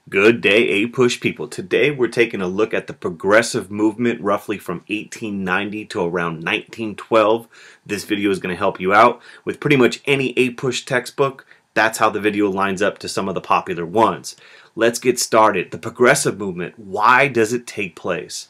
Good day, APUSH people. Today we're taking a look at the progressive movement roughly from 1890 to around 1912. This video is going to help you out. With pretty much any APUSH textbook, that's how the video lines up to some of the popular ones. Let's get started. The progressive movement, why does it take place?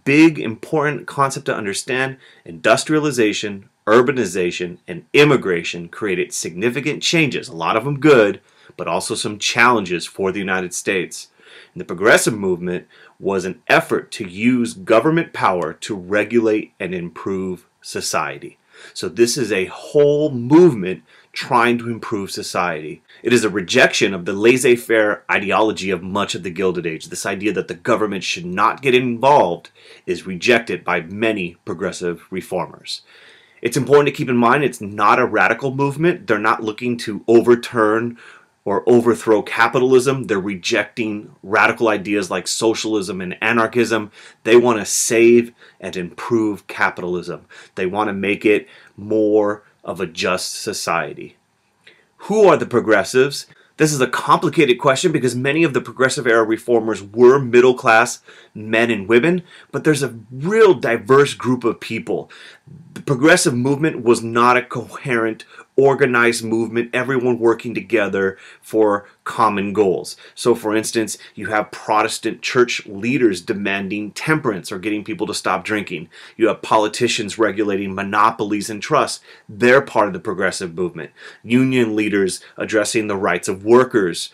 Big, important concept to understand: industrialization, urbanization, and immigration created significant changes, a lot of them good, but also some challenges for the United States. And the progressive movement was an effort to use government power to regulate and improve society. So this is a whole movement trying to improve society. It is a rejection of the laissez-faire ideology of much of the Gilded Age. This idea that the government should not get involved is rejected by many progressive reformers. It's important to keep in mind it's not a radical movement. They're not looking to overturn or overthrow capitalism. They're rejecting radical ideas like socialism and anarchism. They want to save and improve capitalism. They want to make it more of a just society. Who are the progressives? This is a complicated question because many of the progressive era reformers were middle class men and women, but there's a real diverse group of people. The progressive movement was not a coherent, organized movement, everyone working together for common goals. So for instance, you have Protestant church leaders demanding temperance or getting people to stop drinking. You have politicians regulating monopolies and trusts. They're part of the progressive movement. Union leaders addressing the rights of workers.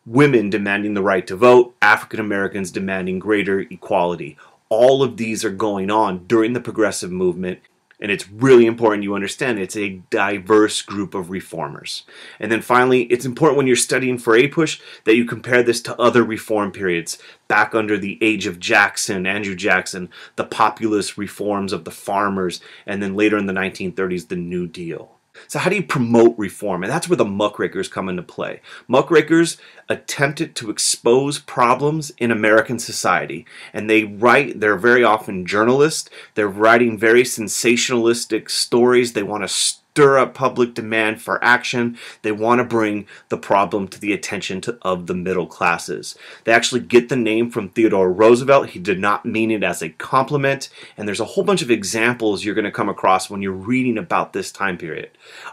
Women demanding the right to vote. African Americans demanding greater equality. All of these are going on during the progressive movement. And it's really important you understand it's a diverse group of reformers. And then finally, it's important when you're studying for APUSH that you compare this to other reform periods back under the age of Jackson, Andrew Jackson, the populist reforms of the farmers, and then later in the 1930s, the New Deal. So how do you promote reform? And that's where the muckrakers come into play. Muckrakers attempted to expose problems in American society. And they're very often journalists. They're writing very sensationalistic stories. They want to stir up public demand for action. They want to bring the problem to the attention of the middle classes. They actually get the name from Theodore Roosevelt. He did not mean it as a compliment. And there's a whole bunch of examples you're going to come across when you're reading about this time period.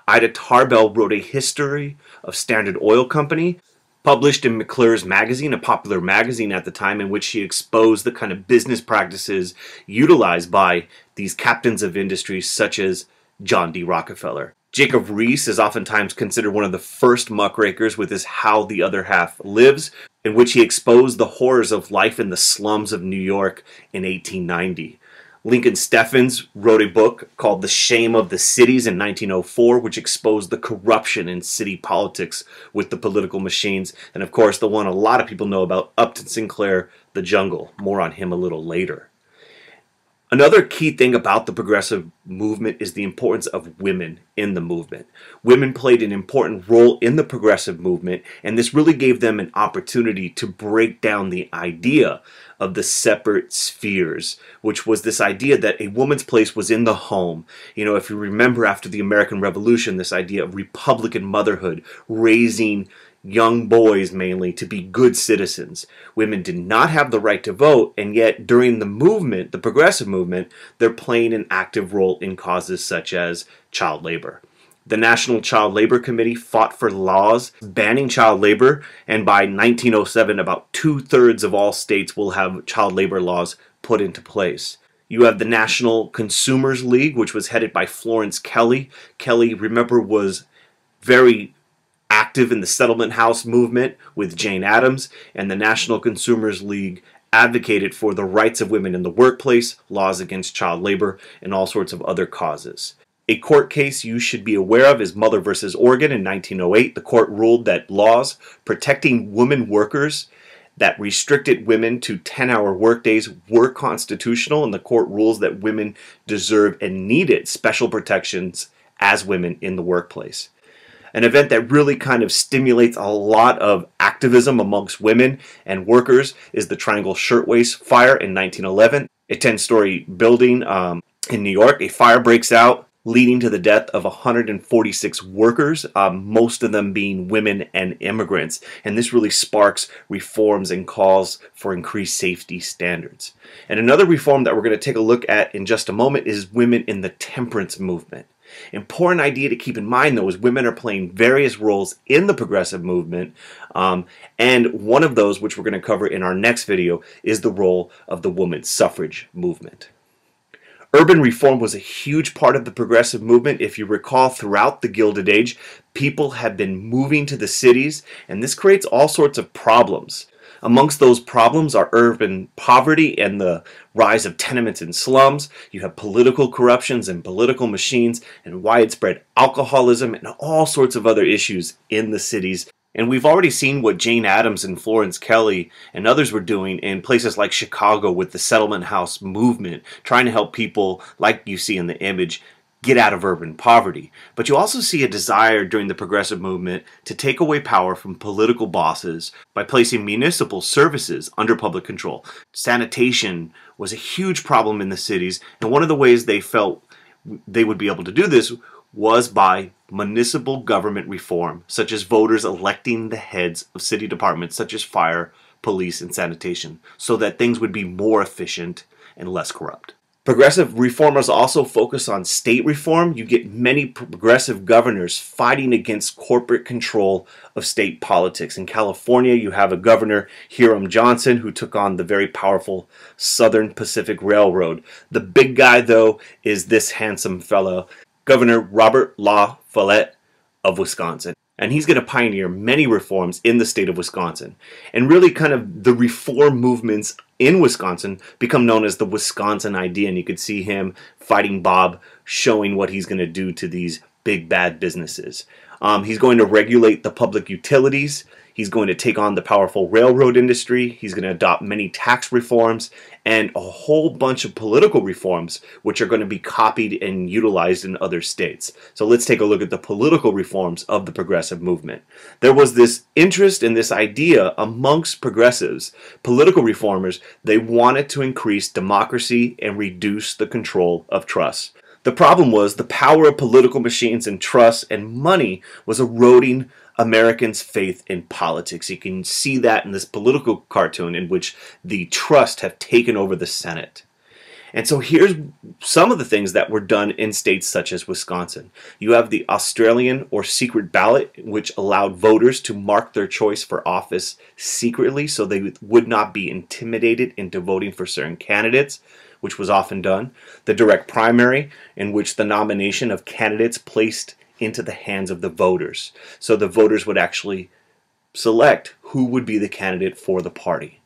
Ida Tarbell wrote a history of Standard Oil Company, published in McClure's magazine, a popular magazine at the time, in which she exposed the kind of business practices utilized by these captains of industry such as John D. Rockefeller. Jacob Riis is oftentimes considered one of the first muckrakers with his How the Other Half Lives, in which he exposed the horrors of life in the slums of New York in 1890. Lincoln Steffens wrote a book called The Shame of the Cities in 1904, which exposed the corruption in city politics with the political machines. And of course, the one a lot of people know about, Upton Sinclair, The Jungle. More on him a little later. Another key thing about the progressive movement is the importance of women in the movement. Women played an important role in the progressive movement, and this really gave them an opportunity to break down the idea of the separate spheres, which was this idea that a woman's place was in the home. You know, if you remember after the American Revolution, this idea of Republican motherhood, raising young boys mainly to be good citizens. Women did not have the right to vote, and yet during the movement, the progressive movement, they're playing an active role in causes such as child labor. The National Child Labor Committee fought for laws banning child labor, and by 1907, about 2/3 of all states will have child labor laws put into place. You have the National Consumers League, which was headed by Florence Kelley. Kelley, remember, was very active in the settlement house movement with Jane Addams, and the National Consumers League advocated for the rights of women in the workplace, laws against child labor, and all sorts of other causes. A court case you should be aware of is Mother versus Oregon in 1908. The court ruled that laws protecting women workers that restricted women to 10-hour workdays were constitutional, and the court rules that women deserve and needed special protections as women in the workplace. An event that really kind of stimulates a lot of activism amongst women and workers is the Triangle Shirtwaist Fire in 1911. A 10-story building in New York. A fire breaks out leading to the death of 146 workers, most of them being women and immigrants. And this really sparks reforms and calls for increased safety standards. And another reform that we're going to take a look at in just a moment is women in the temperance movement. Important idea to keep in mind, though, is women are playing various roles in the progressive movement, and one of those, which we're going to cover in our next video, is the role of the women's suffrage movement. Urban reform was a huge part of the progressive movement. If you recall, throughout the Gilded Age, people have been moving to the cities, and this creates all sorts of problems. Amongst those problems are urban poverty and the rise of tenements and slums. You have political corruptions and political machines and widespread alcoholism and all sorts of other issues in the cities. And we've already seen what Jane Addams and Florence Kelley and others were doing in places like Chicago with the settlement house movement, trying to help people, like you see in the image, get out of urban poverty. But you also see a desire during the progressive movement to take away power from political bosses by placing municipal services under public control. Sanitation was a huge problem in the cities, and one of the ways they felt they would be able to do this was by municipal government reform, such as voters electing the heads of city departments such as fire, police, and sanitation, so that things would be more efficient and less corrupt. Progressive reformers also focus on state reform. You get many progressive governors fighting against corporate control of state politics. In California, you have a governor, Hiram Johnson, who took on the very powerful Southern Pacific Railroad. The big guy, though, is this handsome fellow, Governor Robert La Follette of Wisconsin. And he's going to pioneer many reforms in the state of Wisconsin. And really kind of the reform movements in Wisconsin become known as the Wisconsin idea. And you could see him fighting Bob, showing what he's going to do to these big bad businesses. He's going to regulate the public utilities. He's going to take on the powerful railroad industry. He's going to adopt many tax reforms and a whole bunch of political reforms, which are going to be copied and utilized in other states. So let's take a look at the political reforms of the progressive movement. There was this interest in this idea amongst progressives, political reformers. They wanted to increase democracy and reduce the control of trusts. The problem was the power of political machines and trusts and money was eroding Americans' faith in politics. You can see that in this political cartoon in which the trusts have taken over the Senate. And so here's some of the things that were done in states such as Wisconsin. You have the Australian or secret ballot, which allowed voters to mark their choice for office secretly so they would not be intimidated into voting for certain candidates, which was often done. The direct primary, in which the nomination of candidates placed into the hands of the voters. So the voters would actually select who would be the candidate for the party.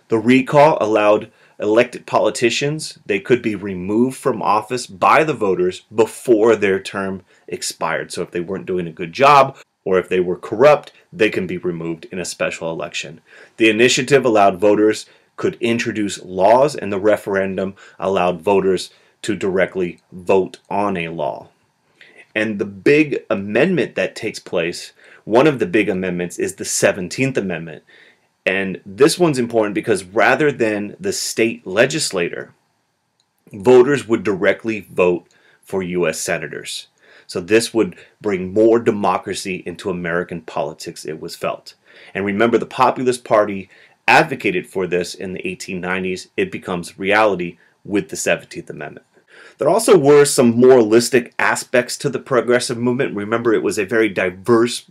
The recall allowed elected politicians, they could be removed from office by the voters before their term expired. So if they weren't doing a good job or if they were corrupt, they can be removed in a special election. The initiative allowed voters could introduce laws, and the referendum allowed voters to directly vote on a law. And the big amendment that takes place, one of the big amendments, is the 17th Amendment. And this one's important because rather than the state legislator, voters would directly vote for U.S. senators. So this would bring more democracy into American politics, it was felt. And remember, the Populist Party advocated for this in the 1890s. It becomes reality with the 17th Amendment. There also were some moralistic aspects to the progressive movement. Remember, it was a very diverse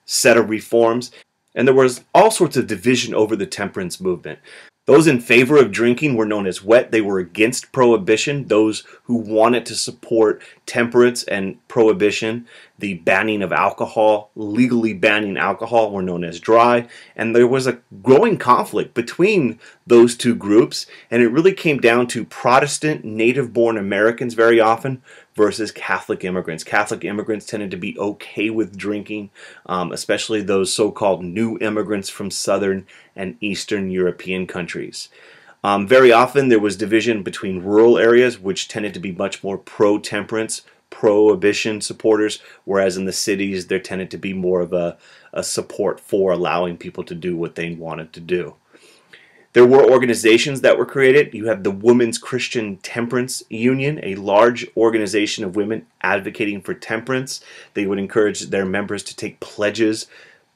set of reforms, and there was all sorts of division over the temperance movement. Those in favor of drinking were known as wet. They were against prohibition. Those who wanted to support temperance and prohibition, the banning of alcohol, legally banning alcohol, were known as dry. And there was a growing conflict between those two groups, and it really came down to Protestant, native-born Americans very often versus Catholic immigrants. Catholic immigrants tended to be okay with drinking, especially those so-called new immigrants from Southern and Eastern European countries. Very often there was division between rural areas, which tended to be much more pro-temperance, prohibition supporters, whereas in the cities there tended to be more of a support for allowing people to do what they wanted to do. There were organizations that were created. You have the Women's Christian Temperance Union, a large organization of women advocating for temperance. They would encourage their members to take pledges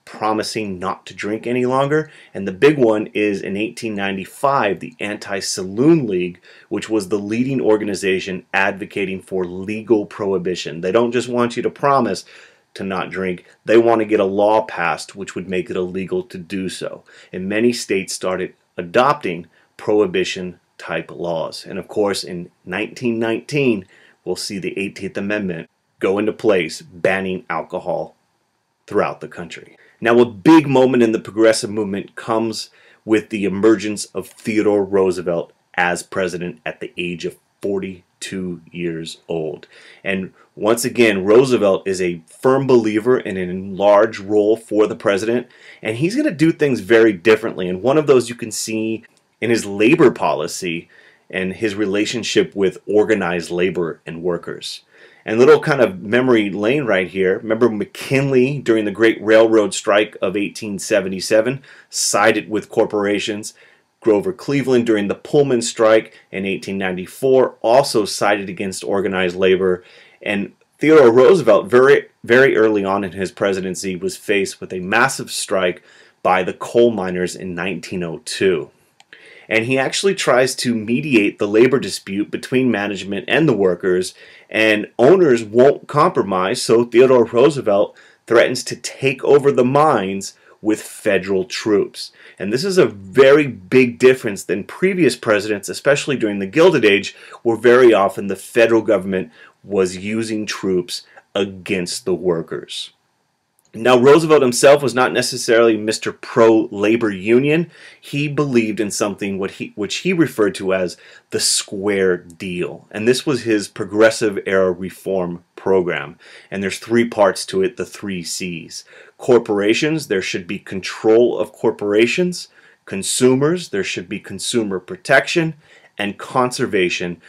promising not to drink any longer. And the big one is in 1895, the Anti-Saloon League, which was the leading organization advocating for legal prohibition. They don't just want you to promise to not drink. They want to get a law passed which would make it illegal to do so. And many states started adopting prohibition type laws. And of course, in 1919, we'll see the 18th Amendment go into place, banning alcohol throughout the country. Now, a big moment in the progressive movement comes with the emergence of Theodore Roosevelt as president at the age of 42 years old. And once again, Roosevelt is a firm believer in an enlarged role for the president, and he's going to do things very differently. And one of those you can see in his labor policy and his relationship with organized labor and workers. And little kind of memory lane right here. Remember McKinley during the Great Railroad Strike of 1877 sided with corporations. Grover Cleveland during the Pullman Strike in 1894 also sided against organized labor. And Theodore Roosevelt very early on in his presidency was faced with a massive strike by the coal miners in 1902. And he actually tries to mediate the labor dispute between management and the workers, and owners won't compromise, so Theodore Roosevelt threatens to take over the mines with federal troops. And this is a very big difference than previous presidents, especially during the Gilded Age, where very often the federal government was using troops against the workers. Now, Roosevelt himself was not necessarily Mr. Pro-labor union. He believed in something which he referred to as the square deal. And this was his progressive era reform program. And there's three parts to it, the three C's. Corporations, there should be control of corporations. Consumers, there should be consumer protection. And conservation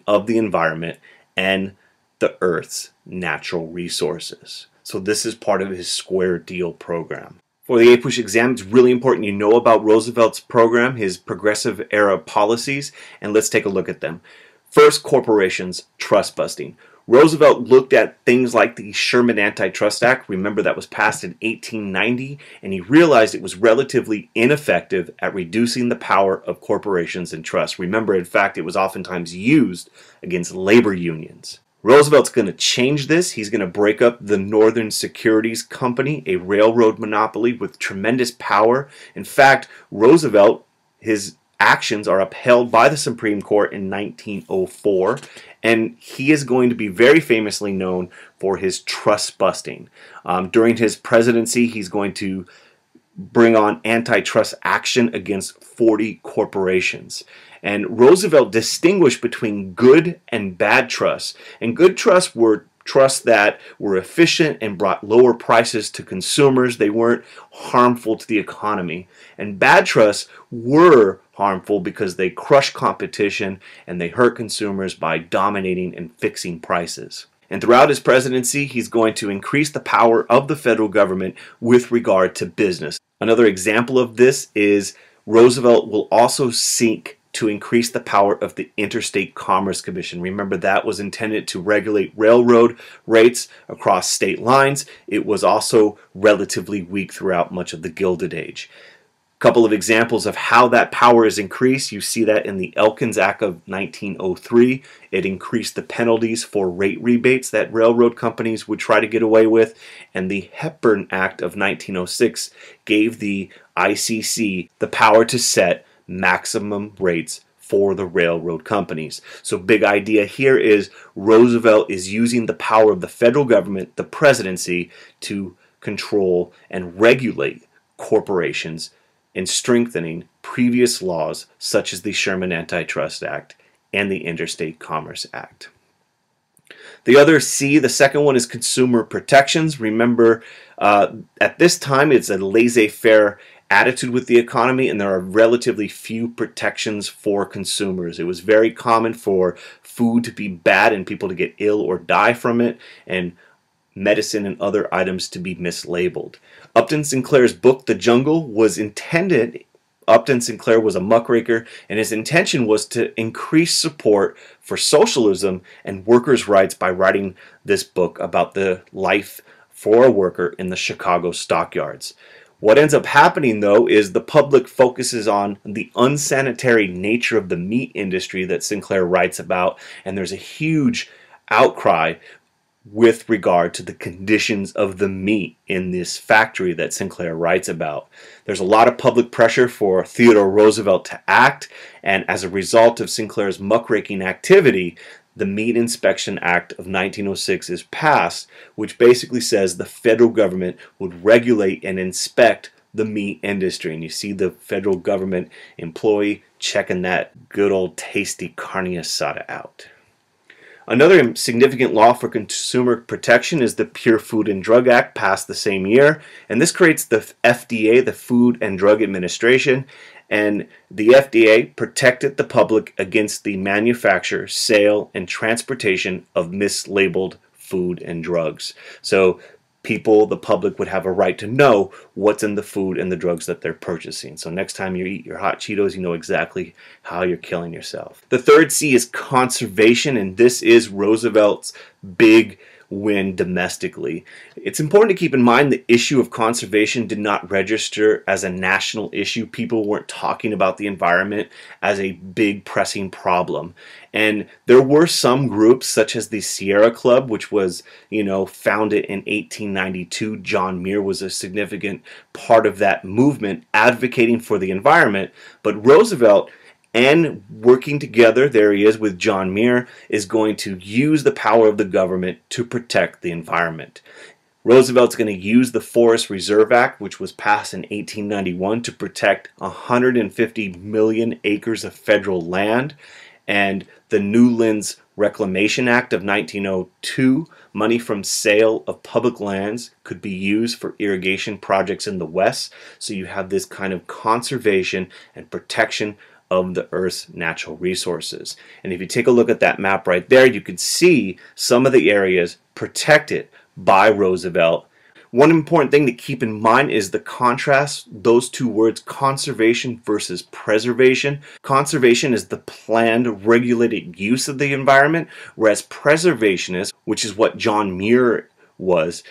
of the environment and the Earth's natural resources. So this is part of his square deal program. For the APUSH exam, it's really important you know about Roosevelt's program, his progressive era policies, and let's take a look at them. First, corporations, trust busting. Roosevelt looked at things like the Sherman Antitrust Act. Remember, that was passed in 1890, and he realized it was relatively ineffective at reducing the power of corporations and trusts. Remember, in fact, it was oftentimes used against labor unions. Roosevelt's going to change this. He's going to break up the Northern Securities Company, a railroad monopoly with tremendous power. In fact, Roosevelt, his actions are upheld by the Supreme Court in 1904, and he is going to be very famously known for his trust busting. During his presidency, he's going to bring on antitrust action against 40 corporations. And Roosevelt distinguished between good and bad trusts. And good trusts were trusts that were efficient and brought lower prices to consumers. They weren't harmful to the economy. And bad trusts were harmful because they crushed competition and they hurt consumers by dominating and fixing prices. And throughout his presidency, he's going to increase the power of the federal government with regard to business. Another example of this is Roosevelt will also seek to increase the power of the Interstate Commerce Commission. Remember, that was intended to regulate railroad rates across state lines. It was also relatively weak throughout much of the Gilded Age. A couple of examples of how that power is increased. You see that in the Elkins Act of 1903. It increased the penalties for rate rebates that railroad companies would try to get away with. And the Hepburn Act of 1906 gave the ICC the power to set maximum rates for the railroad companies. So big idea here is Roosevelt is using the power of the federal government, the presidency, to control and regulate corporations and strengthening previous laws such as the Sherman Antitrust Act and the Interstate Commerce Act. The other C, the second one, is consumer protections. Remember, at this time it's a laissez-faire attitude with the economy, and there are relatively few protections for consumers. It was very common for food to be bad and people to get ill or die from it, and medicine and other items to be mislabeled. Upton Sinclair's book, The Jungle, was intended Upton Sinclair was a muckraker, and his intention was to increase support for socialism and workers' rights by writing this book about the life for a worker in the Chicago stockyards. What ends up happening, though, is the public focuses on the unsanitary nature of the meat industry that Sinclair writes about, and there's a huge outcry with regard to the conditions of the meat in this factory that Sinclair writes about. There's a lot of public pressure for Theodore Roosevelt to act, and as a result of Sinclair's muckraking activity, the Meat Inspection Act of 1906 is passed, which basically says the federal government would regulate and inspect the meat industry. And you see the federal government employee checking that good old tasty carne asada out. Another significant law for consumer protection is the Pure Food and Drug Act, passed the same year, and this creates the FDA, the Food and Drug Administration, and the FDA protected the public against the manufacture, sale, and transportation of mislabeled food and drugs. So people, the public, would have a right to know what's in the food and the drugs that they're purchasing. So next time you eat your hot Cheetos, you know exactly how you're killing yourself. The third C is conservation, and this is Roosevelt's big win domestically. It's important to keep in mind the issue of conservation did not register as a national issue. People weren't talking about the environment as a big pressing problem. And there were some groups such as the Sierra Club, which was, founded in 1892. John Muir was a significant part of that movement advocating for the environment. But Roosevelt, and working together, there he is with John Muir, is going to use the power of the government to protect the environment. Roosevelt's going to use the Forest Reserve Act, which was passed in 1891, to protect 150 million acres of federal land, and the Newlands Reclamation Act of 1902, money from sale of public lands could be used for irrigation projects in the West. So you have this kind of conservation and protection of the Earth's natural resources. And if you take a look at that map right there, you can see some of the areas protected by Roosevelt. One important thing to keep in mind is the contrast, those two words, conservation versus preservation. Conservation is the planned, regulated use of the environment, whereas preservationists, which is what John Muir was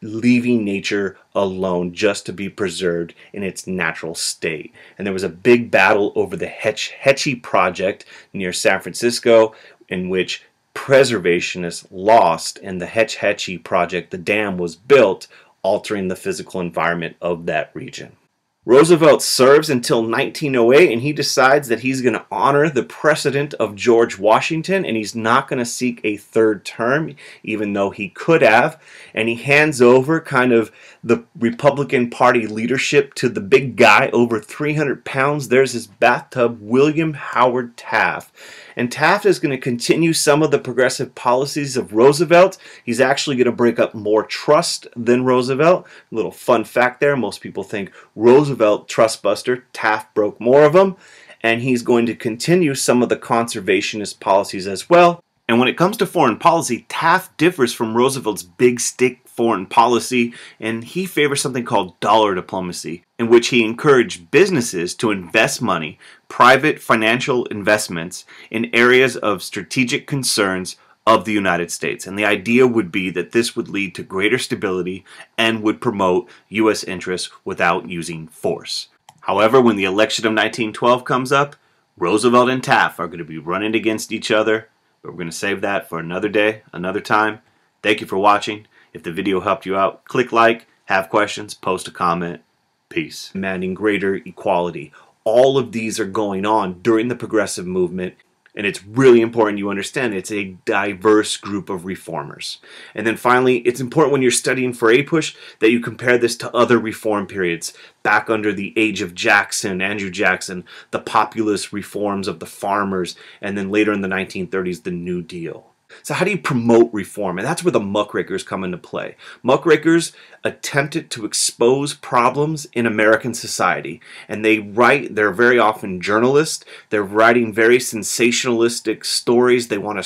leaving nature alone just to be preserved in its natural state. And there was a big battle over the Hetchy project near San Francisco, in which preservationists lost, and the Hetchy project, the dam, was built, altering the physical environment of that region. Roosevelt serves until 1908, and he decides that he's going to honor the precedent of George Washington, and he's not going to seek a third term, even though he could have. And he hands over kind of the Republican Party leadership to the big guy, over 300 pounds. There's his bathtub, William Howard Taft. And Taft is going to continue some of the progressive policies of Roosevelt. He's actually going to break up more trust than Roosevelt. A little fun fact there. Most people think Roosevelt trustbuster. Taft broke more of them. And he's going to continue some of the conservationist policies as well. And when it comes to foreign policy, Taft differs from Roosevelt's big stick foreign policy, and he favors something called dollar diplomacy, in which he encouraged businesses to invest money, private financial investments, in areas of strategic concerns of the United States. And the idea would be that this would lead to greater stability and would promote U.S. interests without using force. However, when the election of 1912 comes up, Roosevelt and Taft are going to be running against each other, but we're going to save that for another day, another time. Thank you for watching. If the video helped you out, click like, have questions, post a comment. Peace. Demanding greater equality. All of these are going on during the progressive movement, and it's really important you understand it's a diverse group of reformers. And then finally, it's important when you're studying for APUSH that you compare this to other reform periods back under the age of Jackson, Andrew Jackson, the populist reforms of the farmers, and then later in the 1930s, the New Deal. So how do you promote reform? And that's where the muckrakers come into play. Muckrakers attempted to expose problems in American society. And they're very often journalists. They're writing very sensationalistic stories. They want to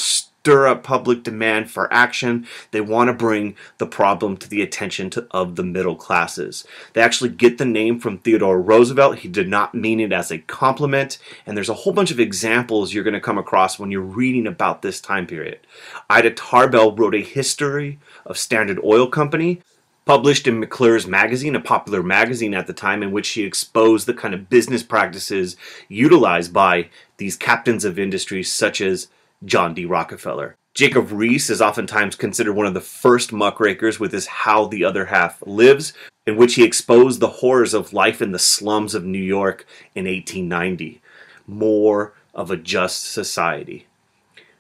stir up public demand for action. They want to bring the problem to the attention of the middle classes. They actually get the name from Theodore Roosevelt. He did not mean it as a compliment, and there's a whole bunch of examples you're going to come across when you're reading about this time period. Ida Tarbell wrote a history of Standard Oil Company, published in McClure's Magazine, a popular magazine at the time, in which she exposed the kind of business practices utilized by these captains of industry such as John D. Rockefeller. Jacob Riis is oftentimes considered one of the first muckrakers with his How the Other Half Lives, in which he exposed the horrors of life in the slums of New York in 1890. More of a just society.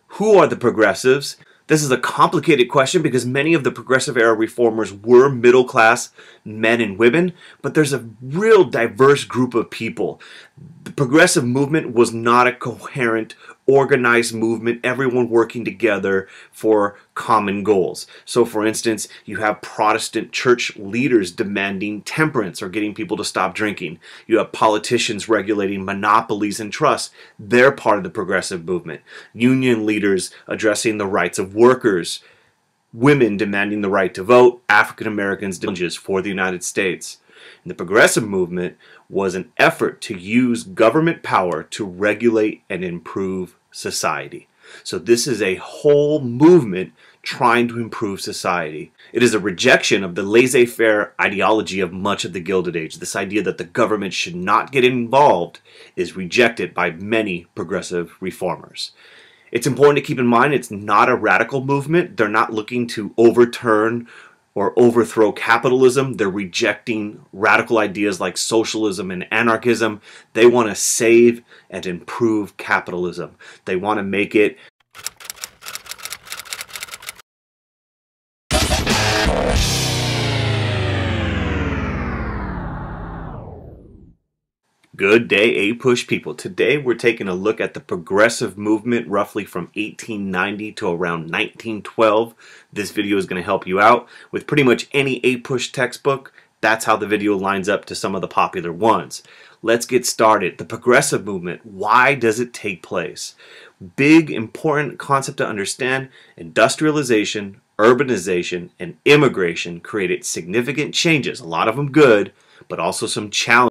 Who are the progressives? This is a complicated question because many of the progressive era reformers were middle class men and women, but there's a real diverse group of people. The progressive movement was not a coherent, organized movement, everyone working together for common goals. So for instance, you have Protestant church leaders demanding temperance or getting people to stop drinking. You have politicians regulating monopolies and trusts. They're part of the progressive movement. Union leaders addressing the rights of workers. Women demanding the right to vote. African Americans challenges for the United States. And the progressive movement was an effort to use government power to regulate and improve society. So this is a whole movement trying to improve society. It is a rejection of the laissez-faire ideology of much of the Gilded Age. This idea that the government should not get involved is rejected by many progressive reformers. It's important to keep in mind it's not a radical movement. They're not looking to overturn or overthrow capitalism. They're rejecting radical ideas like socialism and anarchism. They want to save and improve capitalism. They want to make it Good day, APUSH people. Today we're taking a look at the progressive movement roughly from 1890 to around 1912. This video is going to help you out. With pretty much any APUSH textbook, that's how the video lines up to some of the popular ones. Let's get started. The progressive movement, why does it take place? Big, important concept to understand: industrialization, urbanization, and immigration created significant changes, a lot of them good, but also some challenges